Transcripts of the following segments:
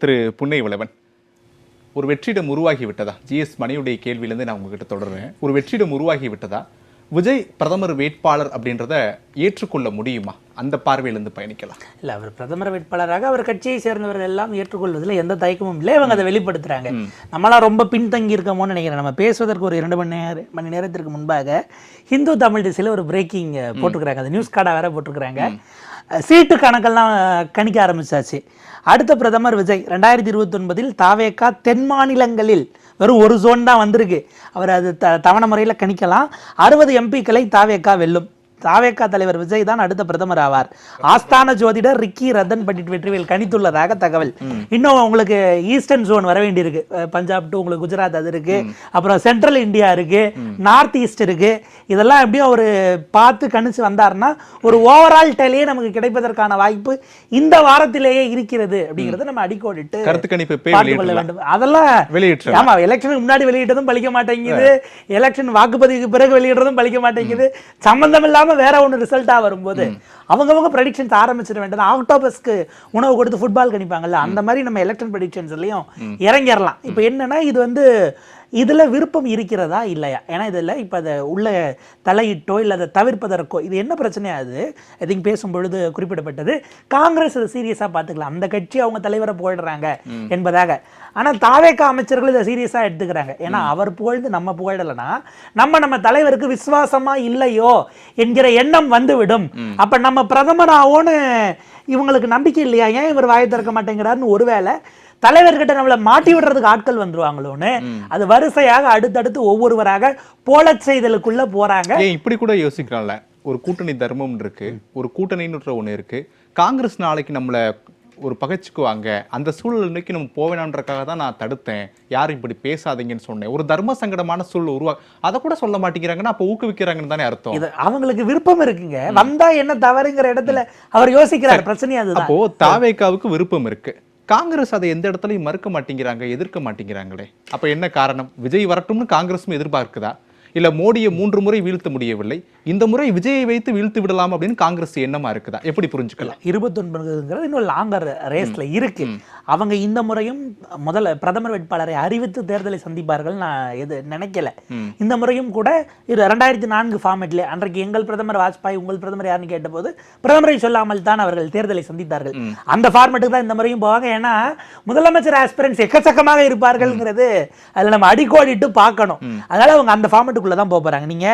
திரு புன்னைவளவன், ஒரு வெற்றிடம் உருவாகி விட்டதா? ஜிஎஸ் மணியுடைய கேள்வியிலேருந்து நான் உங்ககிட்ட தொடர்றேன். ஒரு வெற்றிடம் உருவாகி விட்டதா? விஜய் பிரதமர் வேட்பாளர் அப்படின்றத ஏற்றுக்கொள்ள முடியுமா? அந்த பார்வையிலிருந்து பயணிக்கலாம். இல்லை, அவர் பிரதமர் வேட்பாளராக அவர் கட்சியை சேர்ந்தவர்கள் எல்லாம் ஏற்றுக்கொள்வதில் எந்த தயக்கமும் இல்லை. இவங்க அதை வெளிப்படுத்துறாங்க. நம்மளாம் ரொம்ப பின்தங்கி இருக்கமோன்னு நினைக்கிறேன். நம்ம பேசுவதற்கு ஒரு 2 மணி நேரத்திற்கு முன்பாக ஹிந்து தமிழ் திசையில் ஒரு பிரேக்கிங் போட்டுக்கிறாங்க. அது நியூஸ் கார்டாக வேற போட்டிருக்கிறாங்க. சீட்டு கணக்கெல்லாம் கணிக்க ஆரம்பிச்சாச்சு. அடுத்த பிரதமர் விஜய் 2029 தாவேகா தென் மாநிலங்களில் வெறும் ஒரு ஜோன் தான் வந்திருக்கு. அவர் அது தவணை முறையில் கணிக்கலாம். 60 எம்பிக்களை தாவேகா வெல்லும். தாவேகா தலைவர் விஜய் தான் அடுத்த பிரதமர் ஆவார். ஆஸ்தான ஜோதிடர் ரிக்கி ரத்தன் பண்டிட் வெற்றிவேல் கணித்துள்ளதாக தகவல். இன்னும் உங்களுக்கு ஈஸ்டர்ன் ஜோன் வர வேண்டியிருக்கு. பஞ்சாப் டு உங்களுக்கு குஜராத் அது இருக்கு, அப்புறம் சென்ட்ரல் இந்தியா இருக்கு, நார்த் ஈஸ்ட் இருக்கு. இதெல்லாம் எப்படியும் அவர் பார்த்து கணிச்சு வந்தாருன்னா ஒரு ஓவரால் டெலியே நமக்கு கிடைப்பதற்கான வாய்ப்பு இந்த வாரத்திலேயே இருக்கிறது அப்படிங்கறத நம்ம அடிக்கோடிட்டு கருத்து கணிப்பு பார்த்து கொள்ள வேண்டும். அதெல்லாம் வெளியிட்டு, ஆமா, எலெக்ஷனுக்கு முன்னாடி வெளியிட்டதும் பலிக்க மாட்டேங்குது, எலெக்ஷன் வாக்குப்பதிவுக்கு பிறகு வெளியிடுறதும் பலிக்க மாட்டேங்குது. சம்பந்தம் இல்லாம வேற ஒன்று ரிசல்ட்டா வரும்போது அவங்கவங்க ப்ரெடிக்ஷன்ஸ் ஆரம்பிச்சிட வேண்டியது. ஆக்டோபஸ்க்கு உணவு கொடுத்து ஃபுட்பால் கணிப்பாங்கல்ல, அந்த மாதிரி நம்ம எலெக்ஷன் ப்ரெடிக்ஷன்ஸ்லையும் இறங்கிடலாம். இப்போ என்னன்னா, இது இதில் விருப்பம் இருக்கிறதா இல்லையா? ஏன்னா இதில் இப்போ அதை உள்ள தலையிட்டோ இல்லை அதை தவிர்ப்பதற்கோ இது என்ன பிரச்சனையாது ஐ திங்க் பேசும்பொழுது குறிப்பிடப்பட்டது. காங்கிரஸ் அதை சீரியஸாக பார்த்துக்கலாம், அந்த கட்சி அவங்க தலைவரை புகழ்றாங்க என்பதாக. ஆனால் தாவேகா அமைச்சர்கள் இதை சீரியஸாக எடுத்துக்கிறாங்க. ஏன்னா அவர் புகழ்ந்து நம்ம புகழலைன்னா நம்ம தலைவருக்கு விசுவாசமா இல்லையோ என்கிற எண்ணம் வந்துவிடும். அப்போ நம்ம பிரதமராவோன்னு இவங்களுக்கு நம்பிக்கை இல்லையா, ஏன் இவர் வாயை திறக்க மாட்டேங்கிறாருன்னு ஒருவேளை தலைவர்கிட்ட நம்மளை மாட்டி விடுறதுக்கு ஆட்கள் வந்துருவாங்களோன்னு அது வரிசையாக அடுத்தடுத்து ஒவ்வொருவராக போல செய்தலுக்குள்ள போறாங்க. இப்படி கூட யோசிக்கலாம்ல, ஒரு கூட்டணி தர்மம் இருக்கு, ஒரு கூட்டணின்ற ஒண்ணு இருக்கு. காங்கிரஸ் நாளைக்கு நம்மள ஒரு பகைச்சுக்குவாங்க, அந்த சூழலுக்கு நம்ம போவேனான்றக்காக தான் நான் தடுத்தேன், யாரும் இப்படி பேசாதீங்கன்னு சொன்னேன். ஒரு தர்ம சங்கடமான சூழல் அதை கூட சொல்ல மாட்டேங்கிறாங்கன்னா அப்ப ஊக்குவிக்கிறாங்கன்னு தானே அர்த்தம். இது அவங்களுக்கு விருப்பம் இருக்குங்க, வந்தா என்ன தவறுங்கிற இடத்துல அவர் யோசிக்கிறார். பிரச்சனை அதுதான். அப்போ தாவேகாவுக்கு விருப்பம் இருக்கு, காங்கிரஸ் அதை எந்த இடத்துலையும் மறுக்க மாட்டேங்கிறாங்க, எதிர்க்க மாட்டேங்கிறாங்களே. அப்ப என்ன காரணம்? விஜய் வரட்டும்னு காங்கிரஸும் எதிர்பார்க்குதா? இல்ல மோடியை 3 முறை வீழ்த்த முடியவில்லை, இந்த முறை விஜயை வைத்து வீழ்த்து விடலாம் அப்படின்னு காங்கிரஸ் எண்ணமா இருக்குதா? எப்படி புரிஞ்சுக்கலாம்? 29 இன்னும் லாங்கர் ரேஸ்ல இருக்கு. அவங்க இந்த முறையும் முதல்ல பிரதமர் வேட்பாளரை அறிவித்து தேர்தலை சந்திப்பார்கள் நான் நினைக்கல. இந்த முறையும் கூட 2004 ஃபார்மேட்ல அன்றைக்கு எங்கள் பிரதமர் வாஜ்பாய், உங்கள் பிரதமர் யாருன்னு கேட்டபோது பிரதமரை சொல்லாமல் தான் அவர்கள் தேர்தலை சந்தித்தார்கள். அந்த ஃபார்மேட்டுக்கு தான் இந்த முறையும் போவாங்க. ஏன்னா முதலமைச்சர் ஆஸ்பிரன்ஸ் எக்கச்சக்கமாக இருப்பார்கள்ங்கிறது அதுல நம்ம அடிக்கோடிட்டு பார்க்கணும். அதனால அவங்க அந்த ஃபார்மேட்டுக்குள்ள தான் போறாங்க. நீங்க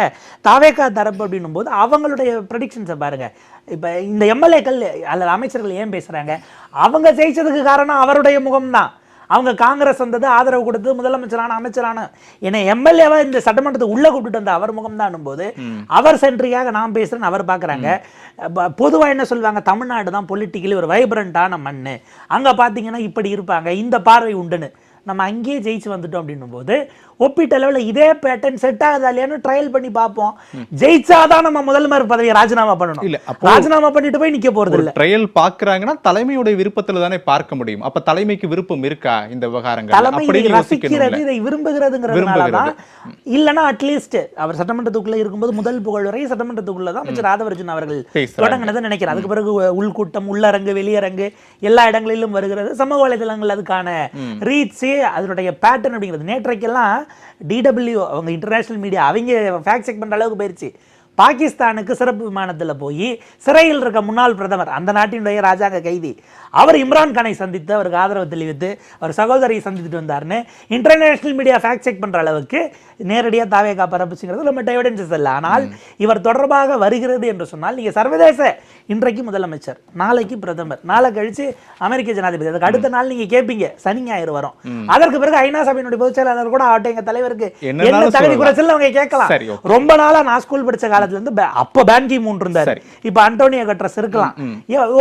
தாவேகா தரப்பு அப்படின்னும் போது அவங்களுடைய ப்ரெடிக்ஷன்ஸை பாருங்க. இப்ப இந்த எம்எல்ஏக்கள் அல்லது அமைச்சர்கள் ஏன் பேசுறாங்க? அவங்க ஜெயிச்சதுக்கு காரணம் அவருடைய முகம்தான். அவங்க காங்கிரஸ் வந்தது, ஆதரவு கொடுத்து முதலமைச்சரான அமைச்சரான என்ன எம்எல்ஏவா இந்த சட்டமன்றத்தை உள்ள கூப்பிட்டு வந்த அவர் முகம் தான் போது அவர் சென்ட்ரியாக நான் பேசுறேன்னு அவர் பாக்குறாங்க. பொதுவாக என்ன சொல்லுவாங்க, தமிழ்நாடு தான் பொலிட்டிக்கலி ஒரு வைப்ரண்டான மண்ணு, அங்க பாத்தீங்கன்னா இப்படி இருப்பாங்க, இந்த பார்வை உண்டுன்னு. நம்ம அங்கேயே ஜெயிச்சு வந்துட்டோம் அப்படின்னும் போது ஒப்பீட்டளவில் இதே பேட்டர்ன் செட் ஆகுதா இல்லையான்னு ட்ரையல் பண்ணி பார்ப்போம். ஜெயிச்சாதான் நம்ம முதல்வர் பதவியை ராஜினாமா பண்ணணும். இல்ல ராஜினாமா பண்ணிட்டு போய் நிக்க போறது இல்ல. ட்ரையல் பாக்குறாங்கன்னா தலைமையுடைய விருப்பத்துல தானே பார்க்க முடியும். அப்ப தலைமைக்கு விருப்பம் இருக்கா இந்த விவகாரங்கள்? தலைமை ரசிக்கிறது, இதை விரும்புகிறதுங்கிறதுனாலதான். இல்லைன்னா அட்லீஸ்ட் அவர் சட்டமன்றத்துக்குள்ள இருக்கும்போது முதல் புகழ்வரை சட்டமன்றத்துக்குள்ளதான் அமைச்சர் ராதாகிருஷ்ணன் அவர்கள் தொடங்கினதை நினைக்கிறேன். அதுக்கு பிறகு உள்கூட்டம், உள்ளரங்கு, வெளியரங்கு எல்லா இடங்களிலும் வருகிறது. சமூக வலைதளங்கள் அதுக்கான ரீச், அதனுடைய பேட்டர்ன் அப்படிங்கிறது. நேற்றைக்கெல்லாம் DW அவங்க இன்டர்நேஷனல் மீடியா அவங்க ஃபேக்ட் செக் பண்ற அளவுக்கு போயிருச்சு. பாகிஸ்தானுக்கு சிறப்பு விமானத்தில் போய் சிறையில் இருக்க முன்னாள் பிரதமர், அந்த நாட்டினுடைய ராஜாங்க கைதி, அவர் இம்ரான் கானை சந்தித்து அவருக்கு ஆதரவு தெரிவித்து அவர் சகோதரியை சந்தித்துட்டு வந்தார்னு இன்டர்நேஷனல் மீடியா ஃபேக்ட் செக் பண்ற அளவுக்கு நேரடியாக தாவேகா பரப்புச்சுங்கிறது நம்ம எவிடன்சஸ் இல்லை. ஆனால் இவர் தொடர்பாக வருகிறது என்று சொன்னால் நீங்க சர்வதேச, இன்றைக்கு முதலமைச்சர், நாளைக்கு பிரதமர், நாளை கழிச்சு அமெரிக்க ஜனாதிபதி, அதுக்கு அடுத்த நாள் நீங்க கேட்பீங்க சனி ஞாயிறு வரும். அதற்கு பிறகு ஐநா சபையினுடைய பொதுச் செயலாளர் கூட ஆகட்டும் எங்க தலைவருக்கு என்ன தகுதி குறைச்சல் அவங்க கேட்கலாம். ரொம்ப நாளா நான் ஸ்கூல் படிச்ச காலத்துல இருந்து அப்ப பான் கி மூன் இருந்தாரு, இப்ப அண்டோனியோ கட்ரஸ் இருக்கலாம்.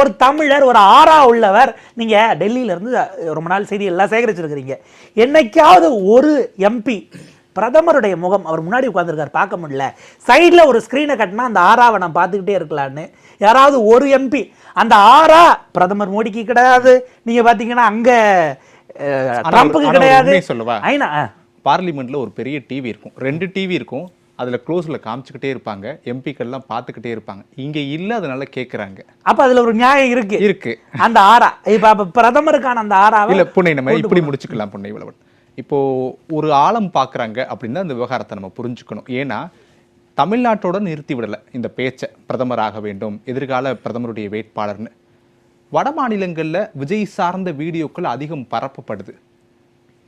ஒரு தமிழர், ஒரு ஆறா உள்ளவர், நீங்க டெல்லியில இருந்து ரொம்ப நாள் செய்தி எல்லாம் சேகரிச்சிருக்கிறீங்க. என்னைக்காவது ஒரு எம்பி பிரதமருடைய முகம் அவர் முன்னாடி உட்கார்ந்துருக்காரு பார்க்க முடியல, சைட்ல ஒரு ஸ்கிரீனை கட்டினா அந்த ஆறாவை நான் பார்த்துக்கிட்டே இருக்கலான்னு யாராவது ஒரு எம்பி, அந்த ஆறா பிரதமர் மோடிக்கு கிடையாது, நீங்க பாத்தீங்கன்னா அங்க ட்ரம்புக்கு கிடையாது. பார்லிமெண்ட்ல ஒரு பெரிய டிவி இருக்கும், 2 டிவி இருக்கும், அதில் க்ளோஸில் காமிச்சுக்கிட்டே இருப்பாங்க, எம்பிக்கள்லாம் பார்த்துக்கிட்டே இருப்பாங்க. இங்கே இல்லை, அதனால கேட்குறாங்க. அப்போ அதில் ஒரு நியாயம் இருக்கு. அந்த ஆரா இப்போ பிரதமருக்கான அந்த ஆராவை இல்லை புன்னை, நம்ம இப்படி முடிச்சுக்கலாம் புன்னை வளவன். இப்போ ஒரு ஆழம் பார்க்குறாங்க அப்படின்னா அந்த விவகாரத்தை நம்ம புரிஞ்சுக்கணும். ஏன்னா தமிழ்நாட்டோட நிறுத்தி விடலை இந்த பேச்சை, பிரதமர் ஆக வேண்டும், எதிர்கால பிரதமருடைய வேட்பாளர்னு. வட மாநிலங்களில் விஜய் சார்ந்த வீடியோக்கள் அதிகம் பரப்பப்படுது.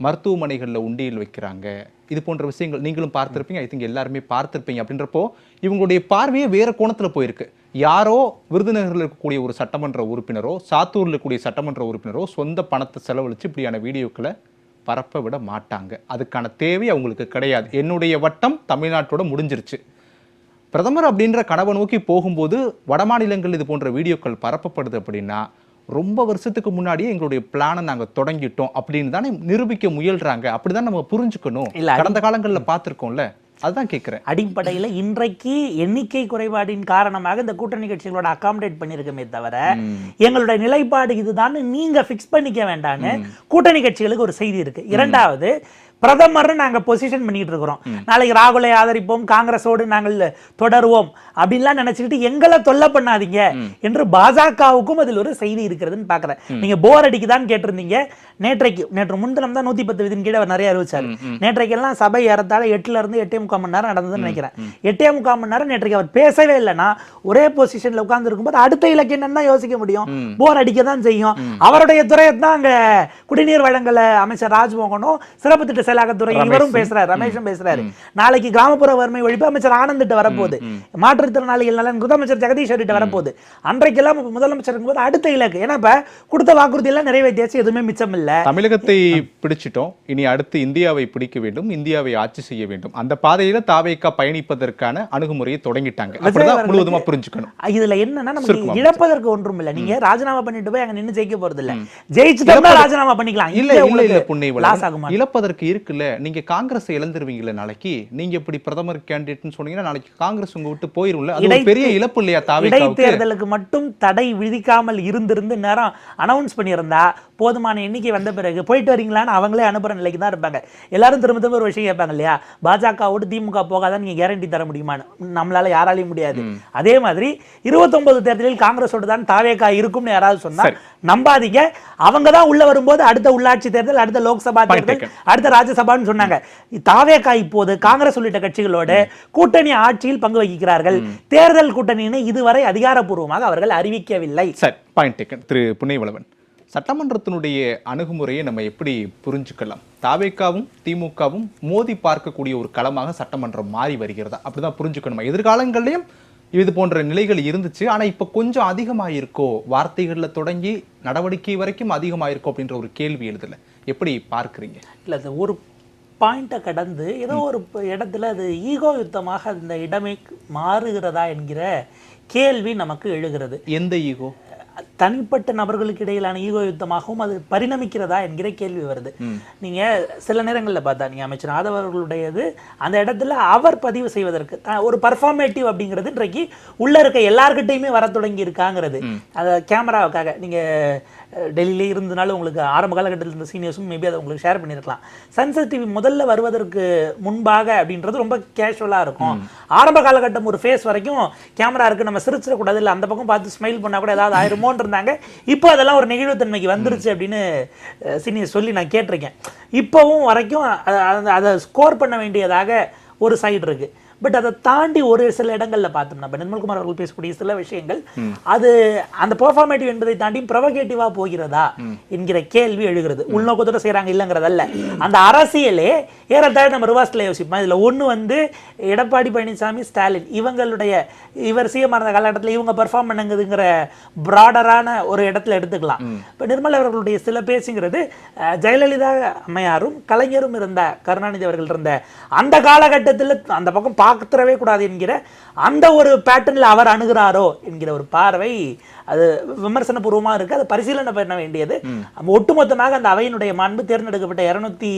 மருத்துவமனைகளில் உண்டியல் வைக்கிறாங்க, இது போன்ற விஷயங்கள் நீங்களும் பார்த்துருப்பீங்க, ஐ திங்க் எல்லாருமே பார்த்துருப்பீங்க. அப்படின்றப்போ இவங்களுடைய பார்வையே வேறு கோணத்தில் போயிருக்கு. யாரோ விருதுநகரில் இருக்கக்கூடிய ஒரு சட்டமன்ற உறுப்பினரோ, சாத்தூரில் இருக்கக்கூடிய சட்டமன்ற உறுப்பினரோ சொந்த பணத்தை செலவழித்து இப்படியான வீடியோக்களை பரப்ப விட மாட்டாங்க. அதுக்கான தேவை அவங்களுக்கு கிடையாது. என்னுடைய வட்டம் தமிழ்நாட்டோட முடிஞ்சிருச்சு. பிரதமர் அப்படின்ற கனவை நோக்கி போகும்போது வட மாநிலங்கள் இது போன்ற வீடியோக்கள் பரப்பப்படுது அப்படின்னா ரொம்ப வருஷத்துக்கு முன்னாடியே எங்களுடைய பிளானை நாங்கள் தொடங்கிட்டோம் அப்படின்னு தானே நிரூபிக்க முயல்றாங்க. அப்படிதான் நம்ம புரிஞ்சுக்கணும். கடந்த காலங்களில் பார்த்துருக்கோம்ல, அதுதான் கேட்குறேன். அடிப்படையில் இன்றைக்கு எண்ணிக்கை குறைபாடின் காரணமாக இந்த கூட்டணி கட்சிகளோட அகாமடேட் பண்ணியிருக்கமே தவிர எங்களுடைய நிலைப்பாடு இதுதான் நீங்க ஃபிக்ஸ் பண்ணிக்க வேண்டான்னு கூட்டணி கட்சிகளுக்கு ஒரு செய்தி இருக்கு. இரண்டாவது, பிரதமர் நாங்க பொசிஷன் பண்ணிட்டு இருக்கிறோம், நாளைக்கு ராகுலை ஆதரிப்போம், காங்கிரஸோடு நாங்கள் தொடருவோம் அப்படின்லாம் நினைச்சுக்கிட்டு எங்களை தொல்லை பண்ணாதீங்க என்று பாஜகவுக்கும் அதில் ஒரு செய்தி இருக்கிறதுன்னு பாக்குறேன். நீங்க போர் அடிக்குதான்னு கேட்டிருந்தீங்க. நேற்று முன்தினம் தான் 110 விதின் கீழே அவர் நிறைய அறிவிச்சாரு. நேற்றைக்கெல்லாம் சபை ஏறத்தாழ 8 இருந்து 8.25 மணி நேரம் நடந்ததுன்னு நினைக்கிறேன். 8.25 மணி நேரம் நேற்றைக்கு அவர் பேசவே இல்லைன்னா ஒரே பொசிஷன்ல உட்கார்ந்து இருக்கும்போது அடுத்த இலக்கு என்னன்னு யோசிக்க முடியும். போர் அடிக்க தான் செய்யும். அவருடைய துறையை தான் அங்க குடிநீர் வழங்கல அமைச்சர் ராஜ்மோகனும், சிறப்பு திட்ட செயலாக்கத்துறை இவரும் பேசுறாரு, ரமேஷும் பேசுறாரு. நாளைக்கு கிராமப்புற வறுமை ஒழிப்பு அமைச்சர் ஆனந்திட்ட வரப்போகுது, மாற்றுத்திறனாளிகள் நலன் அமைச்சர் ஜெகதீஸ்வரிட்ட வரப்போகுது. அன்றைக்கெல்லாம் முதலமைச்சர் இருக்கும்போது அடுத்த இலக்கு. ஏன்னா இப்ப கொடுத்த வாக்குறுதி எல்லாம் நிறைவேற்றியாச்சு, எதுவுமே மிச்சம் இல்ல. தமிழகத்தை பிடிச்சிட்டோம், இனி அடுத்து இந்தியாவை பிடிக்க வேண்டும், இந்தியாவை ஆட்சி செய்ய வேண்டும். அந்த பாதையில தாவேகா பயணிப்பதற்கான அணுகுமுறையை தொடங்கிட்டாங்க. அப்படிதான் முழுவதுமா புரிஞ்சுக்கணும். இதுல என்னன்னா நமக்கு இழப்பதற்கு ஒன்றும் இல்ல. நீங்க ராஜினாமா பண்ணிட்டு போய் அங்க நின்னு ஜெயிக்க போறது இல்ல. ஜெயிச்சுட்டா ராஜினாமா பண்ணிக்கலாம். இல்ல புன்னை இழப்பதற்கு இருக்குல்ல. நீங்க காங்கிரஸ் இழந்துருவீங்கல்ல நாளைக்கு. நீங்க இப்படி பிரதமர் கேண்டிடேட்னு சொன்னீங்கன்னா நாளைக்கு காங்கிரஸ் உங்க விட்டு போயிரும்ல. அது ஒரு பெரிய இழப்பு இல்லையா? தாவேகாவுக்கு இடைத்தேர்தலுக்கு மட்டும் தடை விதிக்காமல் இருந்திருந்து நேரம் அனௌன்ஸ் பண்ணியிருந்தா போதுமான எண்ணிக்கை வந்த பிறகு போயிட்டு வரீங்களான்னு அவங்களே அனுப்புற நிலைக்கு தான் இருப்பாங்க. எல்லாரும் திரும்ப திரும்ப ஒரு விஷயம் கேட்பாங்க இல்லையா, பாஜகவோடு திமுக போகாதான் நீங்க கேரண்டி தர முடியுமான்னு. நம்மளால யாராலையும் முடியாது. அதே மாதிரி 29 தேர்தலில் காங்கிரஸோடு தான் தாவேகா இருக்கும்னு யாராவது சொன்னா நம்பாதீங்க. அவங்க தான் உள்ள வரும்போது அடுத்த உள்ளாட்சி தேர்தல், அடுத்த லோக்சபா தேர்தல், அடுத்த ராஜ்யசபான்னு சொன்னாங்க. தாவேகா இப்போது காங்கிரஸ் உள்ளிட்ட கட்சிகளோடு கூட்டணி ஆட்சியில் பங்கு வகிக்கிறார்கள். தேர்தல் கூட்டணின்னு இதுவரை அதிகாரப்பூர்வமாக அவர்கள் அறிவிக்கவில்லை. திரு புன்னைவளவன், சட்டமன்றத்தினுடைய அணுகுமுறையை நம்ம எப்படி புரிஞ்சுக்கலாம்? தாவேகாவும் திமுகவும் மோதி பார்க்கக்கூடிய ஒரு களமாக சட்டமன்றம் மாறி வருகிறதா? அப்படிதான் புரிஞ்சுக்கணுமா? எதிர்காலங்கள்லயும் இது போன்ற நிலைகள் இருந்துச்சு, ஆனா இப்ப கொஞ்சம் அதிகமாயிருக்கோ, வார்த்தைகள்ல தொடங்கி நடவடிக்கை வரைக்கும் அதிகமாயிருக்கோ அப்படின்ற ஒரு கேள்வி எழுதல. எப்படி பார்க்குறீங்க? இல்ல, அது ஒரு பாயிண்ட்டை கடந்து ஏதோ ஒரு இடத்துல அது ஈகோ யுத்தமாக அந்த இடமே மாறுகிறதா என்கிற கேள்வி நமக்கு எழுகிறது. எந்த ஈகோ? தனிப்பட்ட நபர்களுக்கு இடையிலான ஈகோ யுத்தமாகவும் அது பரிணமிக்கிறதா என்கிற கேள்வி வருது. நீங்க சில நேரங்களில் பார்த்தா நீங்க அமைச்சர் ஆதவ் அவர்களுடையது அந்த இடத்துல அவர் பதிவு செய்வதற்கு ஒரு பர்ஃபார்மேட்டிவ் அப்படிங்கிறது இன்றைக்கு உள்ள இருக்க எல்லார்கிட்டையுமே வர தொடங்கி இருக்காங்கிறது. அதை கேமராவுக்காக நீங்க டெல்லியிலே இருந்தனால உங்களுக்கு ஆரம்ப காலகட்டத்தில் இருந்த சீனியர்ஸும் மேபி அதை உங்களுக்கு ஷேர் பண்ணியிருக்கலாம். சன்செட் டிவி முதல்ல வருவதற்கு முன்பாக அப்படின்றது ரொம்ப கேஷுவலாக இருக்கும். ஆரம்ப காலகட்டம் ஒரு ஃபேஸ் வரைக்கும் கேமரா இருக்கு, நம்ம சிரிச்சிடக்கூடாது, இல்லை அந்த பக்கம் பார்த்து ஸ்மைல் பண்ணால் கூட ஏதாவது ஆயிருமோன்னு இருந்தாங்க. இப்போ அதெல்லாம் ஒரு நெகிழ்வுத்தன்மைக்கு வந்துருச்சு அப்படின்னு சீனியர் சொல்லி நான் கேட்டிருக்கேன். இப்போவும் வரைக்கும் அதை ஸ்கோர் பண்ண வேண்டியதாக ஒரு சைடு இருக்கு. பட் அதை தாண்டி ஒரு சில இடங்களில் பார்த்தோம்னா இப்போ நிர்மல்குமார் அவர்கள் பேசக்கூடிய சில விஷயங்கள் அது அந்த பெர்ஃபார்மேட்டிவ் என்பதை தாண்டி ப்ரொவகேட்டிவாக போகிறதா என்கிற கேள்வி எழுகிறது. உள்நோக்கத்தோடு செய்கிறாங்க இல்லைங்கிறதல்ல. அந்த அரசியலே ஏறத்தாழ நம்ம ரிவர்ஸில் யோசிப்போம். இதில் ஒன்று எடப்பாடி பழனிசாமி, ஸ்டாலின் இவர் சிஎம் இருந்த காலகட்டத்தில் இவங்க பெர்ஃபார்ம் பண்ணுங்குதுங்கிற ப்ராடரான ஒரு இடத்துல எடுத்துக்கலாம். இப்போ நிர்மல் அவர்களுடைய சில பேசுங்கிறது ஜெயலலிதா அம்மையாரும் கலைஞரும் இருந்த, கருணாநிதி அவர்கள் இருந்த அந்த காலகட்டத்தில் அந்த பக்கம் பார்க்கவே கூடாது என்கிற அந்த ஒரு பேட்டர்னில் அவர் அணுகிறாரோ என்கிற ஒரு பார்வை அது விமர்சன பூர்வமாக இருக்கு. அதை பரிசீலனை பண்ண வேண்டியது. ஒட்டுமொத்தமாக அந்த அவையினுடைய மாண்பு தேர்ந்தெடுக்கப்பட்ட 200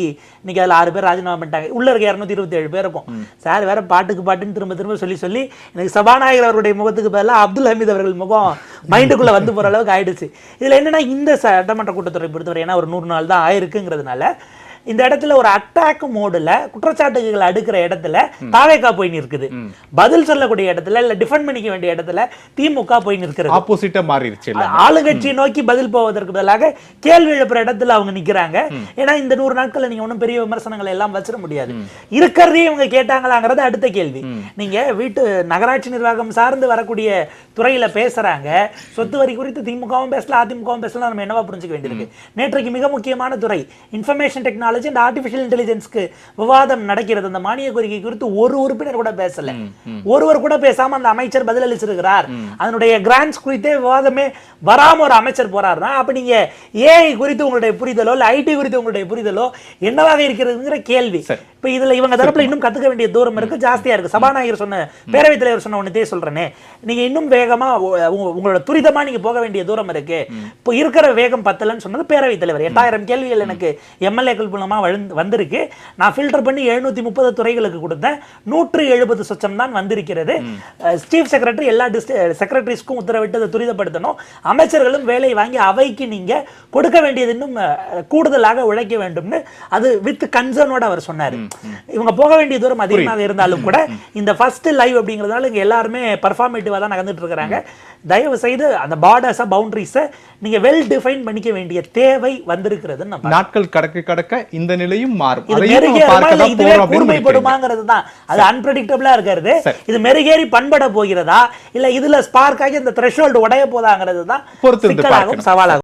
இன்னைக்கு அதில் 6 பேர் ராஜினாமா பண்ணிட்டாங்க. உள்ள இருக்க 227 பேர் இருக்கும். சார் வேற பாட்டுன்னு திரும்ப சொல்லி எனக்கு சபாநாயகர் அவருடைய முகத்துக்கு பதிலாக அப்துல் ஹமீத் அவர்கள் முகம் மைண்டுக்குள்ள வந்து போற அளவுக்கு ஆயிடுச்சு. இதுல என்னன்னா இந்த சட்டமன்ற கூட்டத்தொடரை பொறுத்தவரை ஏன்னா ஒரு 100 நாள் தான் ஆயிருக்குங்கிறதுனால இந்த இடத்துல ஒரு அட்டாக் மோடுல குற்றச்சாட்டுகள் அடுக்கிற இடத்துல தாவேகா போய் நிற்குது, பதில் சொல்லக்கூடிய இடத்துல இல்ல டிஃபெண்ட் பண்ணிக்க வேண்டிய இடத்துல திமுக போய் நிற்கிறது. ஆப்போசிட்டா மாறிடுச்சு. ஆளுங்கட்சியை நோக்கி பதில் போவதற்கு பதிலாக கேள்வி எழுப்புற இடத்துல அவங்க நிக்கிறாங்க. ஏன்னா இந்த 100 நாட்கள்ல நீங்க ஒன்றும் பெரிய விமர்சனங்களை எல்லாம் வச்சிட முடியாது. இருக்கிறதே இவங்க கேட்டாங்களாங்கிறது அடுத்த கேள்வி. நீங்க வீட்டு நகராட்சி நிர்வாகம் சார்ந்து வரக்கூடிய துறையில பேசுறாங்க, சொத்து வரி குறித்து திமுகவும் பேசல அதிமுகவும் பேசல, நம்ம என்னவா புரிஞ்சுக்க வேண்டியிருக்கு. நேற்றைக்கு மிக முக்கியமான துறை இன்ஃபர்மேஷன் டெக்னாலஜி அண்ட் ஆர்டிஃபிஷியல் இன்டெலிஜென்ஸ்க்கு விவாதம் நடக்கிறது. அந்த மானிய கோரிக்கை குறித்து ஒரு உறுப்பினர் கூட பேசல, ஒருவர் கூட பேசாம அந்த அமைச்சர் பதில் அளிச்சிருக்கிறார். அதனுடைய கிராண்ட்ஸ் குறித்தே விவாதமே வராம ஒரு அமைச்சர் போறாருன்னா அப்ப நீங்க ஏஐ குறித்து உங்களுடைய புரிதலோ இல்ல ஐடி குறித்து உங்களுடைய புரிதலோ என்னவாக இருக்கிறதுங்கிற கேள்வி. இப்ப இதுல இவங்க தரப்புல இன்னும் கத்துக்க வேண்டிய தூரம் இருக்கு, ஜாஸ்தியா இருக்கு. சபாநாயகர் சொன்ன, பேரவைத் தலைவர் சொன்ன ஒன்னதே சொல்றேனே, நீங்க இன்னும் வேகமா உங்களோட துரிதமா நீங்க போக வேண்டிய தூரம் இருக்கு. இப்போ இருக்கிற வேகம் பத்தலன்னு சொன்னது பேரவைத் தலைவர். 8000 கேள்விகள் எனக்கு எம்எல்ஏக்கள் மூலமா வந்திருக்கு. நான் ஃபில்டர் பண்ணி 730 துறைகளுக்கு கொடுத்தேன். 170 சொச்சம் தான் வந்திருக்கிறது. சீஃப் செக்ரட்டரி எல்லா செக்ரட்டரிஸ்க்கும் உத்தரவிட்டு அதை துரிதப்படுத்தணும். அமைச்சர்களும் வேலை வாங்கி அவைக்கு நீங்க கொடுக்க வேண்டியது இன்னும் கூடுதலாக உழைக்க வேண்டும்னு அது வித் கன்சர்னோட அவர் சொன்னார். இவங்க போக வேண்டிய தூரம் அதிகமாக இருந்தாலும் கூட இந்த ஃபர்ஸ்ட் லைவ் அப்படிங்கிறதுனால இங்க எல்லாருமே பர்ஃபார்மேட்டிவா தான் நடந்துட்டு இருக்காங்க. தயவு செய்து அந்த பார்டர்ஸ் பவுண்டரிஸை நீங்க வெல் டிஃபைன் பண்ணிக்க வேண்டிய தேவை வந்திருக்கிறது. நாட்கள் கடக்க இந்த நிலையும் மாறும். இதுவே கூர்மைப்படுமாங்கிறது தான் அது அன்பிரடிக்டபிளா இருக்கிறது. இது மெருகேறி பண்பட போகிறதா இல்ல இதுல ஸ்பார்க் ஆகி இந்த த்ரெஷோல்டு உடைய போதாங்கிறது தான் சவாலாகும்.